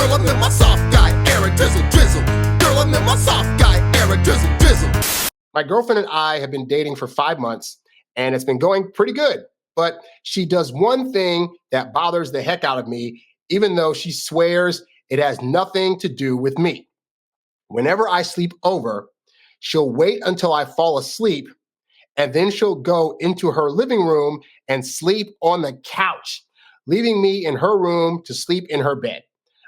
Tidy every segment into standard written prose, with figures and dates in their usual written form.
Girl, I'm in my soft guy, Eric Drizzle Drizzle. Girl, I'm in my soft guy, Eric Drizzle Drizzle. My girlfriend and I have been dating for 5 months, and it's been going pretty good. But she does one thing that bothers the heck out of me, even though she swears it has nothing to do with me. Whenever I sleep over, she'll wait until I fall asleep, and then she'll go into her living room and sleep on the couch, leaving me in her room to sleep in her bed.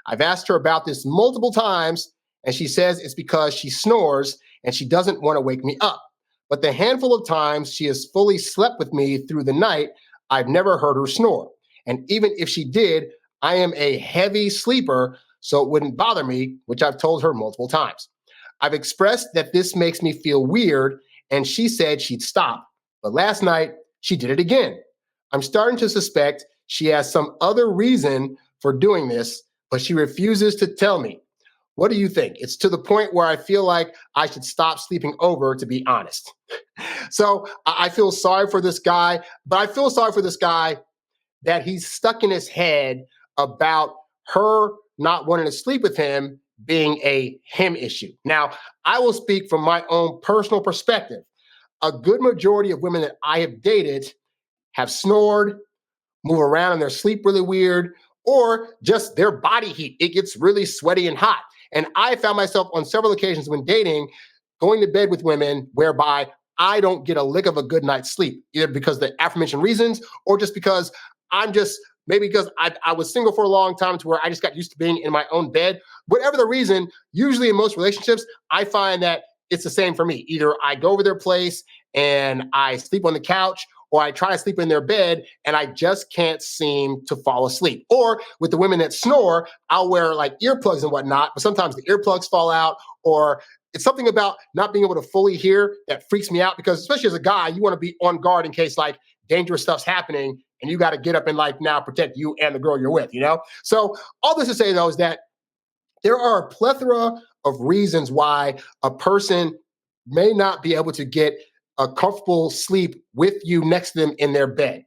I've asked her about this multiple times, and she says it's because she snores and she doesn't want to wake me up. But the handful of times she has fully slept with me through the night, I've never heard her snore. And even if she did, I am a heavy sleeper, so it wouldn't bother me, which I've told her multiple times. I've expressed that this makes me feel weird, and she said she'd stop. But last night, she did it again. I'm starting to suspect she has some other reason for doing this, but she refuses to tell me. What do you think? It's to the point where I feel like I should stop sleeping over, to be honest. So I feel sorry for this guy, but I feel sorry for this guy that he's stuck in his head about her not wanting to sleep with him being a him issue. Now, I will speak from my own personal perspective. A good majority of women that I have dated have snored, move around in their sleep really weird, or just their body heat. It gets really sweaty and hot. And I found myself on several occasions when dating, going to bed with women whereby I don't get a lick of a good night's sleep, either because of the aforementioned reasons or just because maybe because I was single for a long time to where I just got used to being in my own bed. Whatever the reason, usually in most relationships, I find that it's the same for me. Either I go over their place and I sleep on the couch, or I try to sleep in their bed and I just can't seem to fall asleep. Or with the women that snore, I'll wear like earplugs and whatnot, but sometimes the earplugs fall out, or it's something about not being able to fully hear that freaks me out, because especially as a guy, you want to be on guard in case like dangerous stuff's happening and you got to get up and like now protect you and the girl you're with, you know? So all this to say though is that there are a plethora of reasons why a person may not be able to get a comfortable sleep with you next to them in their bed.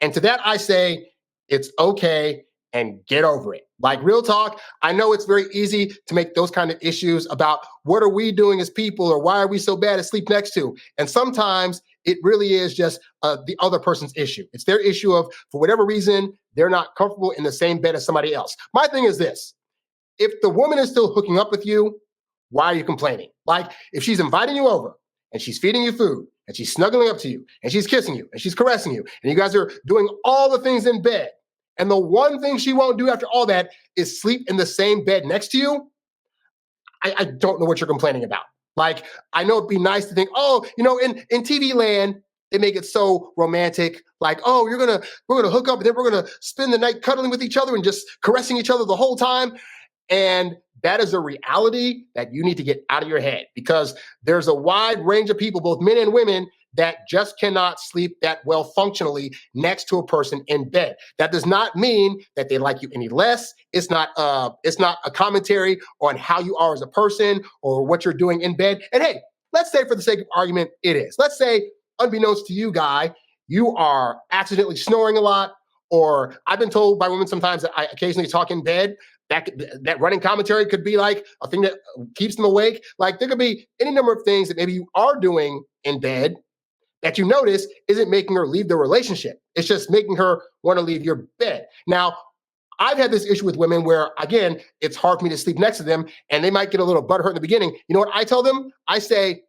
And to that, I say, it's okay and get over it. Like real talk, I know it's very easy to make those kind of issues about what are we doing as people or why are we so bad to sleep next to? And sometimes it really is just the other person's issue. It's their issue of, for whatever reason, they're not comfortable in the same bed as somebody else. My thing is this: if the woman is still hooking up with you, why are you complaining? Like if she's inviting you over and she's feeding you food, and she's snuggling up to you, and she's kissing you, and she's caressing you, and you guys are doing all the things in bed, and the one thing she won't do after all that is sleep in the same bed next to you, I don't know what you're complaining about. Like, I know it'd be nice to think, oh, you know, in TV land, they make it so romantic. Like, oh, we're gonna hook up, and then we're gonna spend the night cuddling with each other and just caressing each other the whole time. And that is a reality that you need to get out of your head, because there's a wide range of people, both men and women, that just cannot sleep that well functionally next to a person in bed. That does not mean that they like you any less. It's not a commentary on how you are as a person or what you're doing in bed. And hey, let's say for the sake of argument, it is. Let's say, unbeknownst to you, guy, you are accidentally snoring a lot, or I've been told by women sometimes that I occasionally talk in bed. That running commentary could be like a thing that keeps them awake. Like there could be any number of things that maybe you are doing in bed that you notice isn't making her leave the relationship. It's just making her want to leave your bed. Now, I've had this issue with women where, again, it's hard for me to sleep next to them, and they might get a little butthurt in the beginning. You know what I tell them? I say,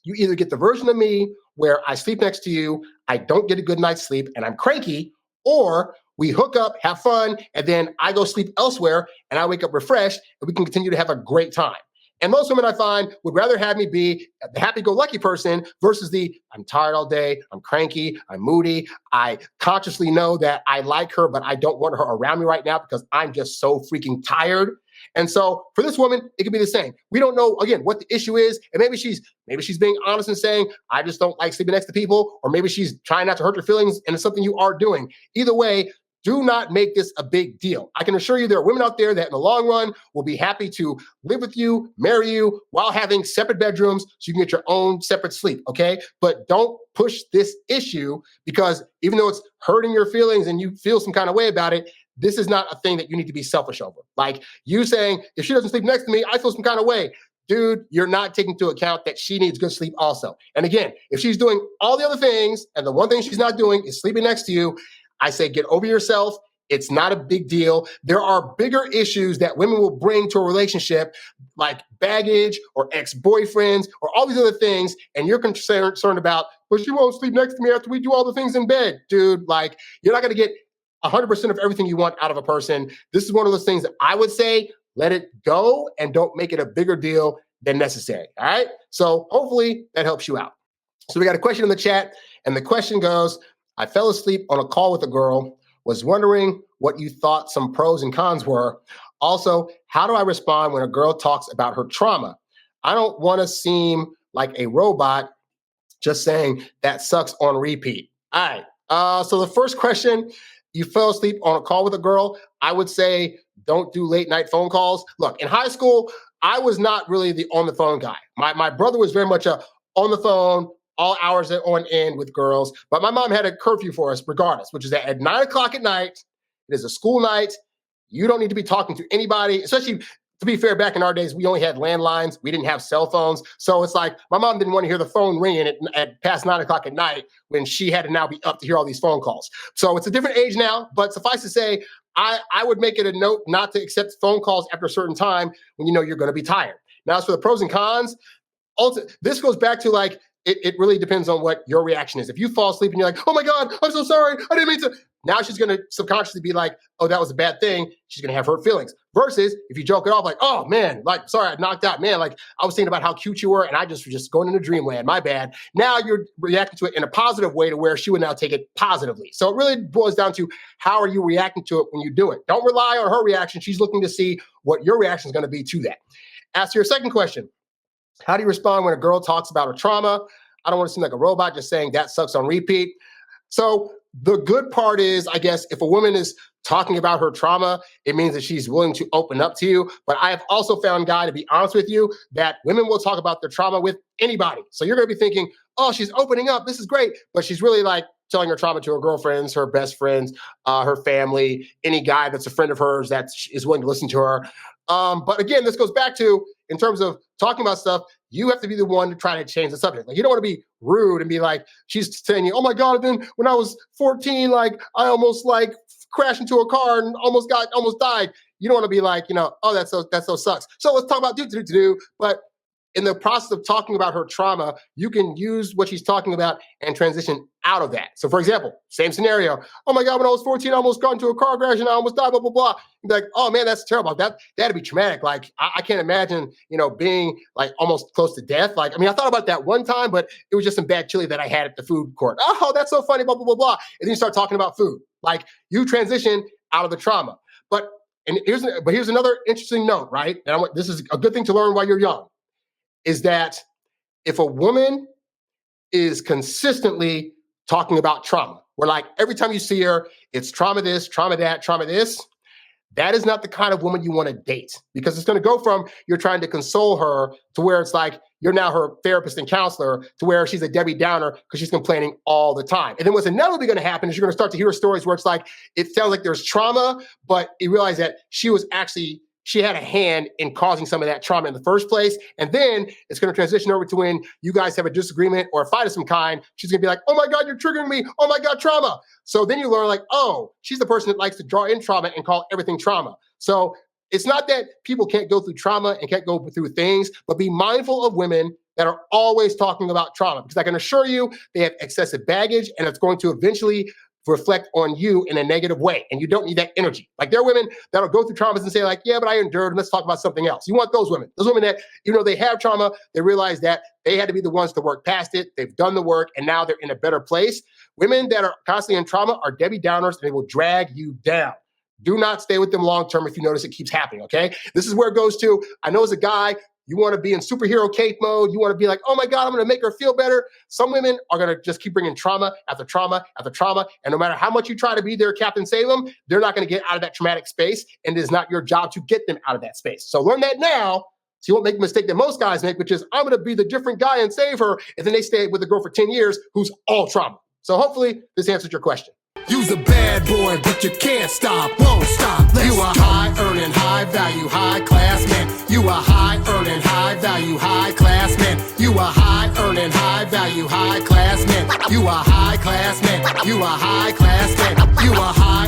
you either get the version of me where I sleep next to you, I don't get a good night's sleep, and I'm cranky, or we hook up, have fun, and then I go sleep elsewhere, and I wake up refreshed, and we can continue to have a great time. And most women I find would rather have me be the happy-go-lucky person versus the, I'm tired all day, I'm cranky, I'm moody, I consciously know that I like her, but I don't want her around me right now because I'm just so freaking tired. And so for this woman, it could be the same. We don't know, again, what the issue is. And maybe she's being honest and saying, I just don't like sleeping next to people. Or maybe she's trying not to hurt your feelings and it's something you are doing. Either way, do not make this a big deal. I can assure you there are women out there that in the long run will be happy to live with you, marry you, while having separate bedrooms so you can get your own separate sleep, okay? But don't push this issue, because even though it's hurting your feelings and you feel some kind of way about it, this is not a thing that you need to be selfish over. Like you saying, if she doesn't sleep next to me, I feel some kind of way. Dude, you're not taking into account that she needs good sleep also. And again, if she's doing all the other things and the one thing she's not doing is sleeping next to you, I say get over yourself. It's not a big deal. There are bigger issues that women will bring to a relationship, like baggage or ex-boyfriends or all these other things, and you're concerned about, well, she won't sleep next to me after we do all the things in bed. Dude, like, you're not going to get 100% of everything you want out of a person. This is one of those things that I would say, let it go and don't make it a bigger deal than necessary, all right? So hopefully that helps you out. So we got a question in the chat, and the question goes, I fell asleep on a call with a girl, was wondering what you thought some pros and cons were. Also, how do I respond when a girl talks about her trauma? I don't want to seem like a robot just saying that sucks on repeat. All right. So the first question, you fell asleep on a call with a girl. I would say don't do late night phone calls. Look, in high school, I was not really the on the phone guy. My brother was very much a on the phone, all hours on end with girls. But my mom had a curfew for us regardless, which is that at 9 o'clock at night, it is a school night. You don't need to be talking to anybody, especially, to be fair, back in our days, we only had landlines. We didn't have cell phones. So it's like my mom didn't want to hear the phone ringing at past 9 o'clock at night when she had to now be up to hear all these phone calls. So it's a different age now, but suffice to say, I would make it a note not to accept phone calls after a certain time when you know you're going to be tired. Now, as for the pros and cons, this goes back to like, it really depends on what your reaction is. If you fall asleep and you're like, oh my God, I'm so sorry, I didn't mean to. Now she's going to subconsciously be like, oh, that was a bad thing. She's going to have hurt feelings. Versus if you joke it off like, oh man, like, sorry, I knocked out. Man, like I was thinking about how cute you were and I just was just going into dreamland. My bad. Now you're reacting to it in a positive way to where she would now take it positively. So it really boils down to how are you reacting to it when you do it? Don't rely on her reaction. She's looking to see what your reaction is going to be to that. As to your second question, how do you respond when a girl talks about her trauma? I don't want to seem like a robot just saying that sucks on repeat. So the good part is, I guess, if a woman is talking about her trauma, it means that she's willing to open up to you. But I have also found, Guy, to be honest with you, that women will talk about their trauma with anybody. So you're going to be thinking, oh, she's opening up. This is great. But she's really like telling her trauma to her girlfriends, her best friends, her family, any guy that's a friend of hers that is willing to listen to her. But again, this goes back to, in terms of talking about stuff, you have to be the one to try to change the subject. Like, you don't want to be rude and be like, she's saying you, oh my God, then when I was 14, like I almost like crashed into a car and almost died. You don't want to be like, oh, that so sucks. So let's talk about do. But in the process of talking about her trauma, you can use what she's talking about and transition out of that. So for example, same scenario. Oh my God, when I was 14, I almost got into a car crash and I almost died, blah, blah, blah. You'd be like, oh man, that's terrible. That'd be traumatic. Like, I can't imagine, being like almost close to death. Like, I mean, I thought about that one time, but it was just some bad chili that I had at the food court. Oh, that's so funny, blah, blah, blah, blah. And then you start talking about food. Like, you transition out of the trauma. But here's another interesting note, right? And this is a good thing to learn while you're young, is that if a woman is consistently talking about trauma, where like every time you see her, it's trauma this, trauma that, trauma this, that is not the kind of woman you want to date, because it's going to go from you're trying to console her to where it's like you're now her therapist and counselor, to where she's a Debbie Downer because she's complaining all the time. And then what's inevitably going to happen is you're going to start to hear stories where it's like, it sounds like there's trauma, but you realize that she had a hand in causing some of that trauma in the first place. And then it's going to transition over to when you guys have a disagreement or a fight of some kind. She's going to be like, oh my God, you're triggering me. Oh my God, trauma. So then you learn like, oh, she's the person that likes to draw in trauma and call everything trauma. So it's not that people can't go through trauma and can't go through things, but be mindful of women that are always talking about trauma, because I can assure you they have excessive baggage and it's going to eventually reflect on you in a negative way. And you don't need that energy. Like, there are women that'll go through traumas and say like, yeah, but I endured, and let's talk about something else. You want those women that, they have trauma, they realize that they had to be the ones to work past it. They've done the work and now they're in a better place. Women that are constantly in trauma are Debbie Downers, and they will drag you down. Do not stay with them long-term if you notice it keeps happening, okay? This is where it goes to, I know as a guy, you want to be in superhero cape mode. You want to be like, oh my God, I'm going to make her feel better. Some women are going to just keep bringing trauma after trauma after trauma. And no matter how much you try to be their Captain Save them, they're not going to get out of that traumatic space. And it is not your job to get them out of that space. So learn that now, so you won't make the mistake that most guys make, which is, I'm going to be the different guy and save her. And then they stay with a girl for 10 years who's all trauma. So hopefully this answers your question. You's a bad boy, but you can't stop, won't stop. You a high earning, high value, high class man. You a high earning, high value, high class man. You a high earning, high value, high class man. You a high class man. You a high class man. You a high